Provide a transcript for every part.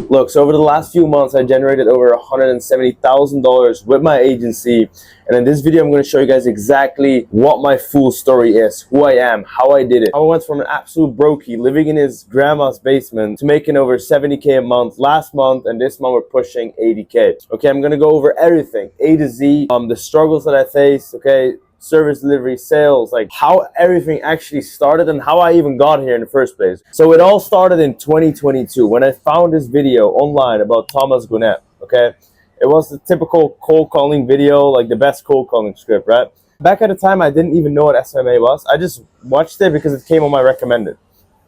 Look, so over the last few months, I generated over $170,000 with my agency. And in this video, I'm going to show you guys exactly what my full story is, who I am, how I did it. I went from an absolute brokey living in his grandma's basement to making over 70K a month last month. And this month, we're pushing 80K. Okay, I'm going to go over everything, A to Z, the struggles that I faced, okay, service delivery, sales, like how everything actually started and how I even got here in the first place. So it all started in 2022 when I found this video online about Thomas Gwinnett, okay? It was the typical cold calling video, like the best cold calling script, right? Back at the time, I didn't even know what SMA was. I just watched it because it came on my recommended.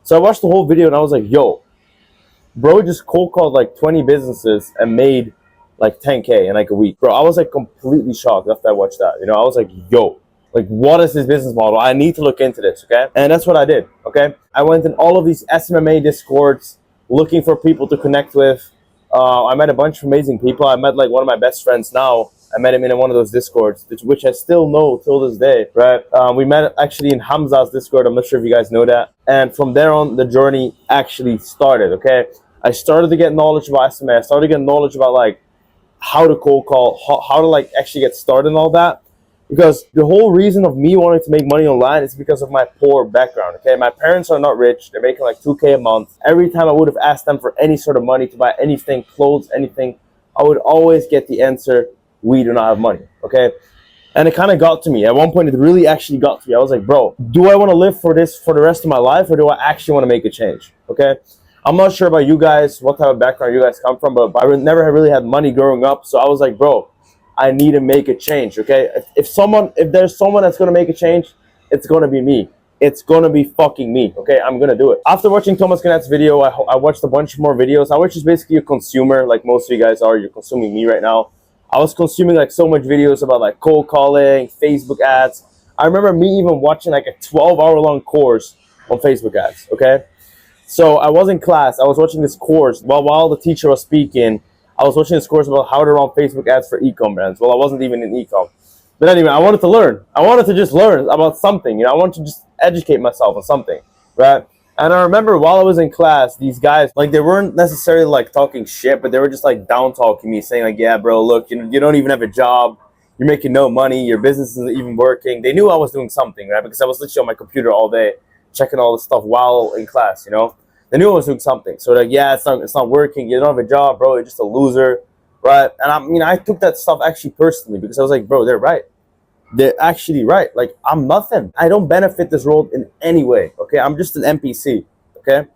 So I watched the whole video and I was like, yo, bro just cold called like 20 businesses and made like 10K in like a week. Bro, I was like completely shocked after I watched that. You know, I was like, yo, like what is his business model? I need to look into this, okay? And that's what I did, okay? I went in all of these SMMA discords looking for people to connect with. I met a bunch of amazing people. I met like one of my best friends now. I met him in one of those discords, which I still know till this day, right? We met actually in Hamza's discord. I'm not sure if you guys know that. And from there on, the journey actually started, okay? I started to get knowledge about SMA. I started to get knowledge about like how to cold call, how to like actually get started and all that. Because the whole reason of me wanting to make money online is because of my poor background, okay? My parents are not rich. They're making like 2K a month. Every time I would have asked them for any sort of money to buy anything, clothes, anything, I would always get the answer, we do not have money, okay? And it kind of got to me. At one point, it really actually got to me. I was like, bro, do I want to live for this for the rest of my life, or do I actually want to make a change, okay? I'm not sure about you guys, what type of background you guys come from, but I never really had money growing up. So I was like, bro, I need to make a change, okay? If there's someone that's going to make a change, it's going to be me. It's going to be fucking me, okay? I'm going to do it. After watching Thomas Gwinnett's video, I watched a bunch more videos. I was just basically a consumer, like most of you guys are. You're consuming me right now. I was consuming like so much videos about like cold calling, Facebook ads. I remember me even watching like a 12-hour-long course on Facebook ads, okay? So I was in class. I was watching this course while the teacher was speaking. I was watching this course about how to run Facebook ads for e-com brands. Well, I wasn't even in e-com. But anyway, I wanted to learn. I wanted to just learn about something. You know, I wanted to just educate myself on something, right? And I remember while I was in class, these guys, like they weren't necessarily like talking shit, but they were just like down talking me, saying like, yeah, bro, look, you don't even have a job. You're making no money. Your business isn't even working. They knew I was doing something, right? Because I was literally on my computer all day, checking all this stuff while in class, you know? They knew I was doing something. So like, yeah, it's not working. You don't have a job, bro. You're just a loser, right? And I took that stuff actually personally because I was like, bro, they're right. They're actually right. Like, I'm nothing. I don't benefit this world in any way, okay? I'm just an NPC, okay?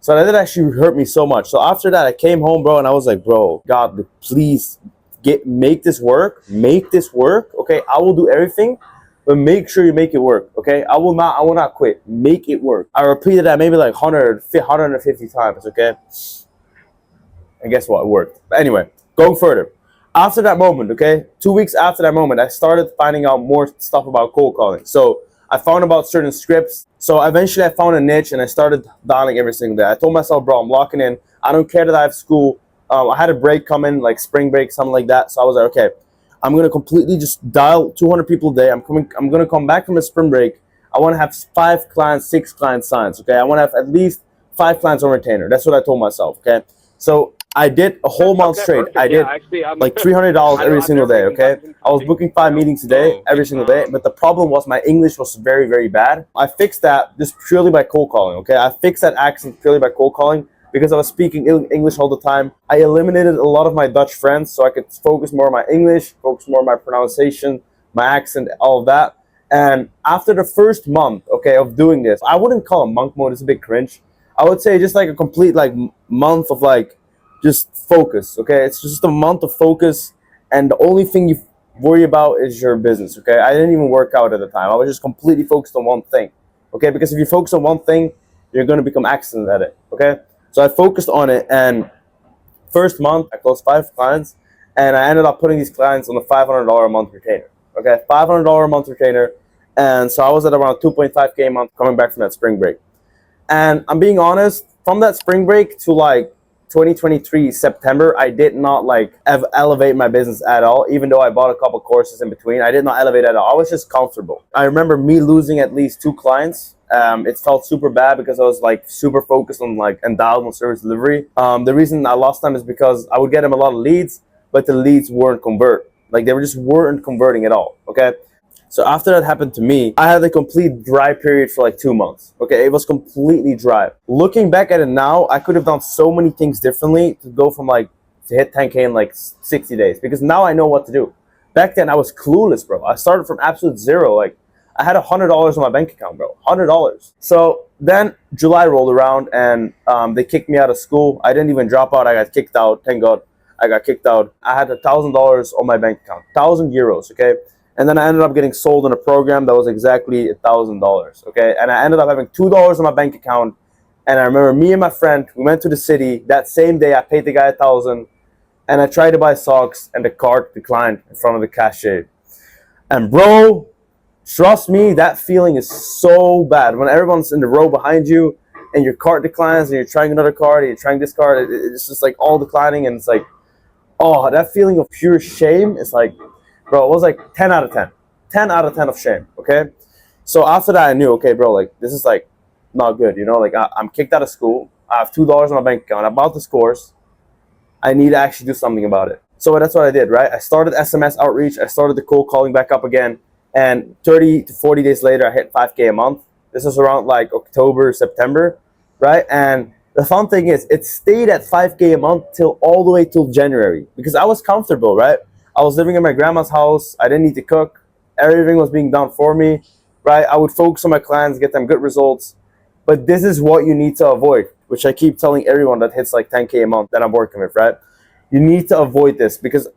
So that actually hurt me so much. So after that, I came home, bro, and I was like, bro, God, please make this work. Make this work, okay? I will do everything. But make sure you make it work, okay? I will not quit. Make it work. I repeated that maybe like 150 times, okay? And guess what? It worked. But anyway, going further. After that moment, okay? 2 weeks after that moment, I started finding out more stuff about cold calling. So I found about certain scripts. So eventually I found a niche and I started dialing every single day. I told myself, bro, I'm locking in. I don't care that I have school. I had a break coming, like spring break, something like that. So I was like, okay, I'm going to completely just dial 200 people a day. I'm going to come back from a spring break. I want to have 5 clients, 6 clients signs, okay? I want to have at least 5 clients on retainer. That's what I told myself, okay? So I did a whole month straight. Perfect. I did like $300 every single day, okay? I was booking 5 meetings a day, every single day. But the problem was my English was very, very bad. I fixed that just purely by cold calling, okay? I fixed that accent purely by cold calling. Because I was speaking English all the time, I eliminated a lot of my Dutch friends so I could focus more on my English, focus more on my pronunciation, my accent, all of that. And after the first month, okay, of doing this, I wouldn't call it monk mode, it's a bit cringe. I would say just like a complete like month of like just focus, okay? It's just a month of focus, and the only thing you worry about is your business, okay? I didn't even work out at the time. I was just completely focused on one thing, okay? Because if you focus on one thing, you're going to become excellent at it, okay? So I focused on it, and first month I closed 5 clients, and I ended up putting these clients on a $500 a month retainer. Okay, $500 a month retainer, and so I was at around 2.5K a month coming back from that spring break. And I'm being honest, from that spring break to like 2023 September, I did not like elevate my business at all. Even though I bought a couple courses in between, I did not elevate at all. I was just comfortable. I remember me losing at least 2 clients It felt super bad because I was like super focused on like endowed on service delivery. The reason I lost them is because I would get them a lot of leads, but the leads weren't convert. Like they were just weren't converting at all. Okay. So after that happened to me, I had a complete dry period for like 2 months. Okay, it was completely dry. Looking back at it now, I could have done so many things differently to go from like to hit 10K in like 60 days, because now I know what to do. Back then I was clueless, bro. I started from absolute zero. Like I had $100 on my bank account, bro. $100. So then July rolled around and they kicked me out of school. I didn't even drop out. I got kicked out. Thank God I got kicked out. I had $1,000 on my bank account, 1,000 euros. Okay. And then I ended up getting sold in a program that was exactly $1,000. Okay. And I ended up having $2 on my bank account. And I remember me and my friend, we went to the city that same day. I paid the guy 1,000, and I tried to buy socks, and the cart declined in front of the cashier. And bro, trust me, that feeling is so bad when everyone's in the row behind you and your cart declines and you're trying another card and you're trying this card. It's just like all declining, and it's like, oh, that feeling of pure shame is like, bro, it was like 10 out of 10. 10 out of 10 of shame, okay? So after that, I knew, okay, bro, like, this is, like, not good, you know? Like, I'm kicked out of school. I have $2 on my bank account. I'm about to scores. I need to actually do something about it. So that's what I did, right? I started SMS outreach. I started the cold calling back up again. And 30 to 40 days later, I hit 5K a month. This was around, like, October, September, right? And the fun thing is, it stayed at 5K a month till all the way till January, because I was comfortable, right? I was living in my grandma's house. I didn't need to cook. Everything was being done for me, right? I would focus on my clients, get them good results. But this is what you need to avoid, which I keep telling everyone that hits like 10K a month that I'm working with, right? You need to avoid this, because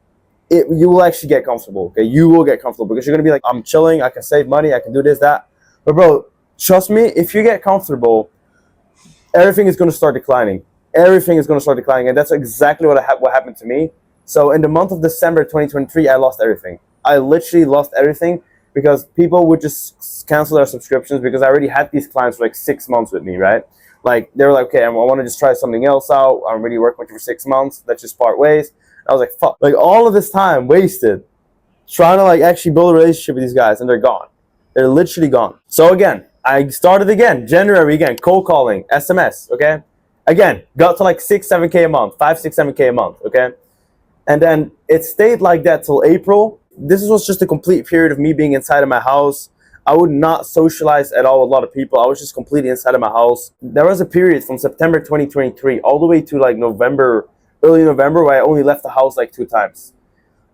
you will actually get comfortable, okay? You will get comfortable because you're going to be like, I'm chilling. I can save money. I can do this, that. But bro, trust me, if you get comfortable, everything is going to start declining. Everything is going to start declining. And that's exactly what happened to me. So in the month of December 2023, I lost everything. I literally lost everything because people would just cancel their subscriptions, because I already had these clients for like 6 months with me, right? Like they were like, okay, I want to just try something else out. I'm already working with you for 6 months. Let's just part ways. I was like, fuck. Like all of this time wasted trying to like actually build a relationship with these guys, and they're gone. They're literally gone. So again, I started again, January again, cold calling, SMS, okay? Again, got to like 6, 7K a month, 5, 6, 7K a month, okay? And then it stayed like that till April. This was just a complete period of me being inside of my house. I would not socialize at all with a lot of people. I was just completely inside of my house. There was a period from September 2023 all the way to like November, early November, where I only left the house like 2 times.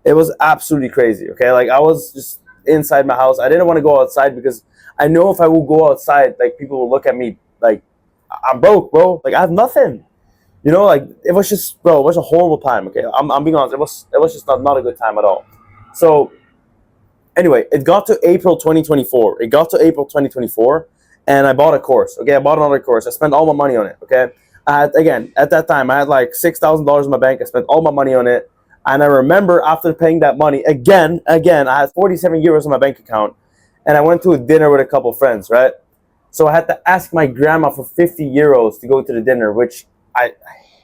It was absolutely crazy, okay? Like I was just inside my house. I didn't want to go outside because I know if I will go outside, like people will look at me like I'm broke, bro. Like I have nothing. You know, like it was just, bro, it was a horrible time. Okay, I'm being honest. It was just not a good time at all. So anyway, it got to April 2024. It got to April 2024, and I bought a course. Okay, I bought another course. I spent all my money on it. Okay, again, at that time, I had like $6,000 in my bank. I spent all my money on it, and I remember after paying that money again, I had 47 euros in my bank account, and I went to a dinner with a couple friends, right? So I had to ask my grandma for 50 euros to go to the dinner, which I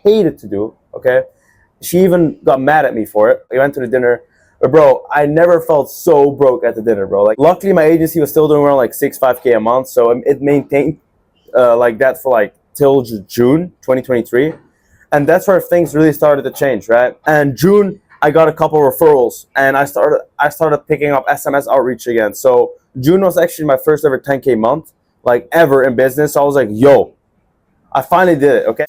hated to do, okay? She even got mad at me for it. We went to the dinner. But bro, I never felt so broke at the dinner, bro. Like, luckily my agency was still doing around like 5K a month. So it maintained like that for like till June 2023. And that's where things really started to change, right? And June, I got a couple referrals, and I started picking up SMS outreach again. So June was actually my first ever 10K month, like ever in business. So I was like, yo, I finally did it, okay?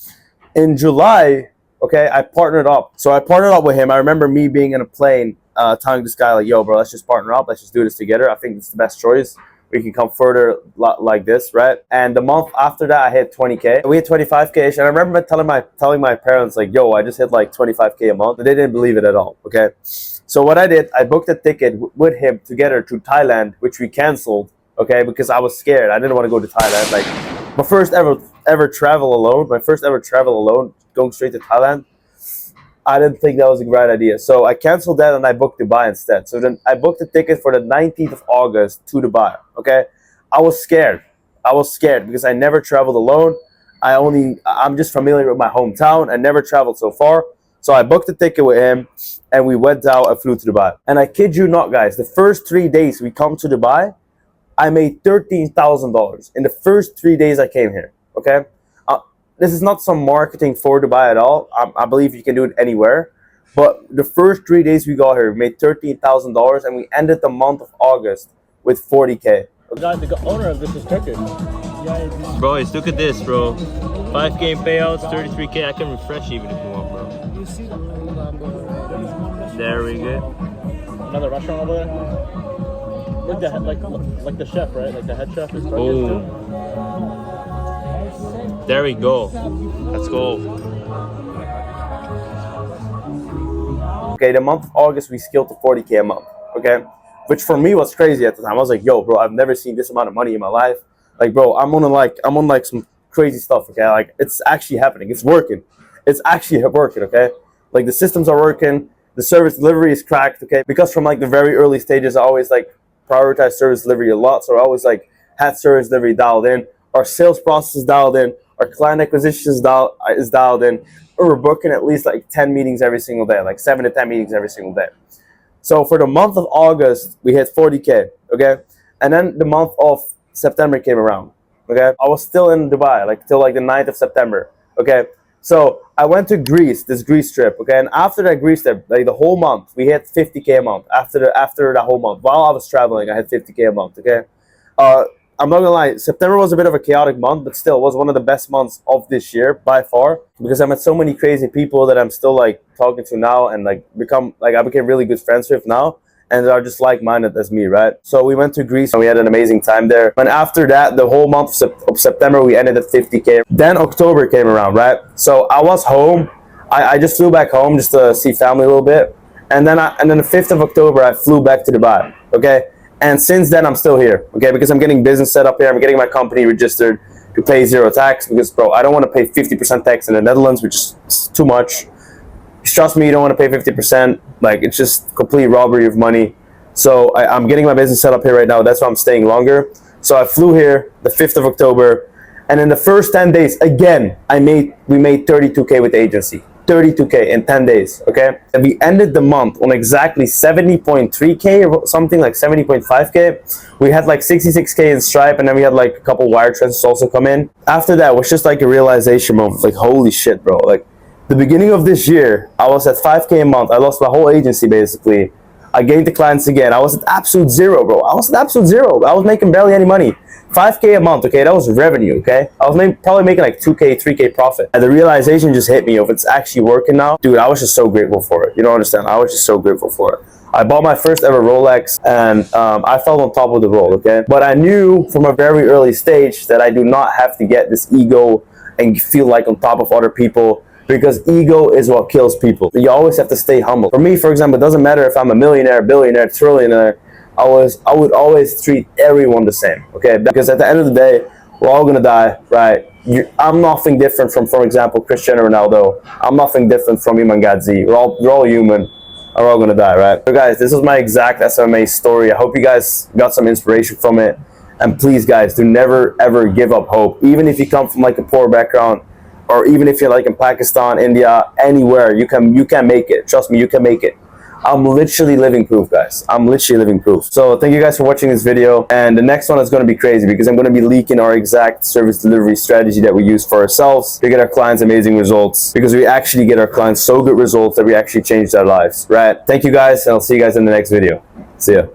In July, okay, I partnered up. So I partnered up with him. I remember me being in a plane telling this guy, like, yo, bro, let's just partner up. Let's just do this together. I think it's the best choice. We can come further like this, right? And the month after that, I hit 20K. We hit 25K. And I remember telling my parents, like, yo, I just hit like 25K a month. They didn't believe it at all, okay? So what I did, I booked a ticket with him together to Thailand, which we canceled, okay? Because I was scared. I didn't want to go to Thailand. Like, my first ever travel alone, going straight to Thailand, I didn't think that was a great idea. So I canceled that and I booked Dubai instead. So then I booked a ticket for the 19th of August to Dubai, okay? I was scared because I never traveled alone. I'm just familiar with my hometown. I never traveled so far. So I booked a ticket with him and we went out and flew to Dubai. And I kid you not, guys, the first 3 days we come to Dubai, I made $13,000 in the first 3 days I came here. Okay, this is not some marketing for Dubai at all. I believe you can do it anywhere. But the first 3 days we got here, we made $13,000, and we ended the month of August with 40K. The owner of this is Turkish. Bro, look at this, bro. 5 game payouts, 33K. I can refresh even if you want, bro. There we go. Another restaurant over there. Like the like the chef, right? Like the head chef is Turkish too. There we go. Let's go. Okay, the month of August we scaled to 40K a month. Okay, which for me was crazy at the time. I was like, yo, bro, I've never seen this amount of money in my life. Like, bro, I'm on like some crazy stuff. Okay, like it's actually happening. It's working. It's actually working. Okay, like the systems are working. The service delivery is cracked. Okay, because from like the very early stages, I always like prioritize service delivery a lot. So I always like had service delivery dialed in. Our sales process is dialed in. Our client acquisition is dialed in. We're booking at least like 10 meetings every single day, like 7 to 10 meetings every single day. So for the month of August, we hit 40K, okay? And then the month of September came around, okay? I was still in Dubai, like till like the 9th of September, okay? So I went to Greece, this Greece trip, okay? And after that Greece trip, like the whole month, we hit 50K a month. After the whole month, while I was traveling, I had 50K a month, okay? I'm not gonna lie, September was a bit of a chaotic month, but still was one of the best months of this year by far, because I met so many crazy people that I'm still like talking to now, and like I became really good friends with now, and they are just like-minded as me, right? So we went to Greece and we had an amazing time there. And after that, the whole month of September, we ended at 50K. Then October came around, right? So I was home. I just flew back home just to see family a little bit, and then the 5th of October, I flew back to Dubai, okay? And since then, I'm still here, okay? Because I'm getting business set up here. I'm getting my company registered to pay zero tax because, bro, I don't want to pay 50% tax in the Netherlands, which is too much. Trust me, you don't want to pay 50%. Like, it's just complete robbery of money. So I'm getting my business set up here right now. That's why I'm staying longer. So I flew here the 5th of October. And in the first 10 days, again, we made 32K with the agency. 32K in 10 days, okay? And we ended the month on exactly 70.3K or something, like 70.5K. We had like 66K in Stripe, and then we had like a couple wire transfers also come in. After that was just like a realization moment, like holy shit, bro. Like the beginning of this year, I was at 5K a month. I lost my whole agency basically. I gained the clients again. I was at absolute zero, bro. I was at absolute zero. I was making barely any money. 5K a month, okay, that was revenue, okay? I was probably making like 2K, 3K profit. And the realization just hit me of it's actually working now. Dude, I was just so grateful for it. You don't understand. I was just so grateful for it. I bought my first ever Rolex, and I felt on top of the roll, okay? But I knew from a very early stage that I do not have to get this ego and feel like on top of other people, because ego is what kills people. You always have to stay humble. For me, for example, it doesn't matter if I'm a millionaire, billionaire, trillionaire. I would always treat everyone the same, okay? Because at the end of the day, we're all gonna die, right? I'm nothing different from, for example, Cristiano Ronaldo. I'm nothing different from Iman Gadzhi. We're all human. We're all gonna die, right? So guys, this is my exact SMA story. I hope you guys got some inspiration from it. And please, guys, do never ever give up hope. Even if you come from like a poor background, or even if you're like in Pakistan, India, anywhere, you can make it. Trust me, you can make it. I'm literally living proof, guys. I'm literally living proof. So thank you guys for watching this video. And the next one is going to be crazy because I'm going to be leaking our exact service delivery strategy that we use for ourselves to get our clients amazing results, because we actually get our clients so good results that we actually change their lives, right? Thank you guys, and I'll see you guys in the next video. See ya.